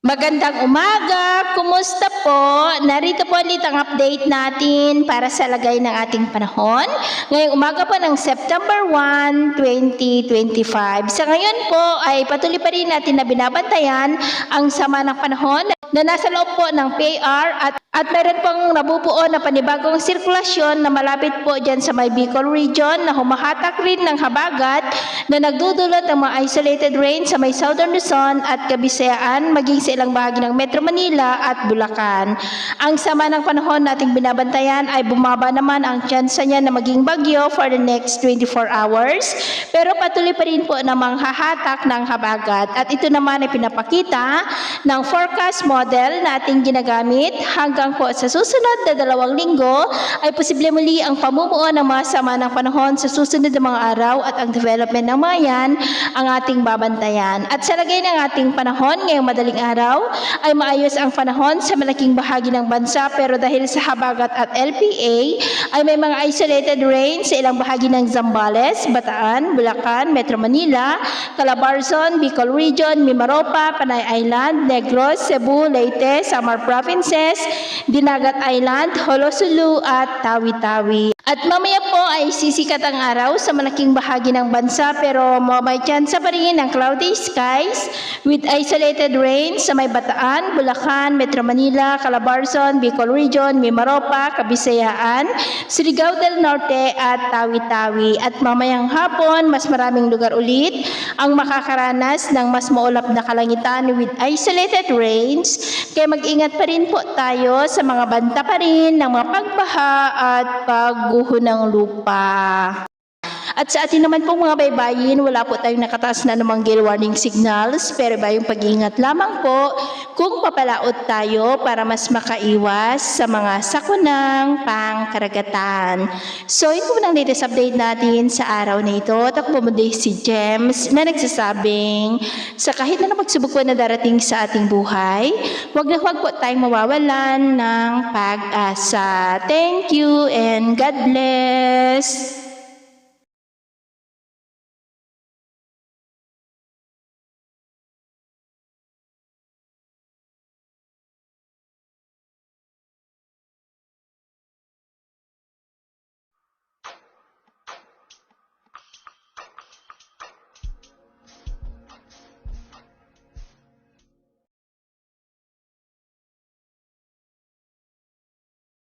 Magandang umaga! Kumusta po? Narito po ulit ang update natin para sa lagay ng ating panahon. Ngayong umaga po ng September 1, 2025. Sa ngayon po ay patuloy pa rin natin na binabantayan ang sama ng panahon na nasa loob po ng PAR at meron pong nabubuo na panibagong sirkulasyon na malapit po dyan sa may Bicol region na humahatak rin ng habagat na nagdudulot ng mga isolated rain sa may Southern Luzon at Kabisayaan maging sa ilang bahagi ng Metro Manila at Bulacan. Ang sama ng panahon nating binabantayan ay bumaba naman ang tsansa niya na maging bagyo for the next 24 hours pero patuloy pa rin po na manghahatak ng habagat at ito naman ay pinapakita ng forecast model na ating ginagamit hanggang po sa susunod na 2 linggo ay posible muli ang pamumuo ng mga sama ng panahon sa susunod na mga araw at ang development ng mga yan ang ating babantayan. At sa lagay ng ating panahon ngayong madaling araw ay maayos ang panahon sa malaking bahagi ng bansa pero dahil sa habagat at LPA ay may mga isolated rain sa ilang bahagi ng Zambales, Bataan, Bulacan, Metro Manila, Calabarzon, Bicol Region, Mimaropa, Panay Island, Negros, Cebu, Leyte, Samar Provinces, Dinagat Island, Holosulu at Tawi-Tawi. At mamaya po ay sisikat ang araw sa malaking bahagi ng bansa pero may chance pa rin ng cloudy skies with isolated rain sa may Bataan, Bulacan, Metro Manila, Calabarzon, Bicol Region, Mimaropa, Kabisayaan, Surigao del Norte at Tawi-Tawi. At mamayang hapon, mas maraming lugar ulit ang makakaranas ng mas maulap na kalangitan with isolated rains. Kaya mag-ingat pa rin po tayo sa mga banta pa rin ng mga pagbaha at pagguho ng lupa. At sa atin naman pong mga baybayin, wala po tayong nakataas na namang gale warning signals, pero bayong pag-iingat lamang po kung papalaot tayo para mas makaiwas sa mga sakunang pangkaragatan. So, yun po ang latest update natin sa araw na ito. At ako po si James na nagsasabing sa kahit na pagsubok po na darating sa ating buhay, huwag po tayong mawawalan ng pag-asa. Thank you and God bless!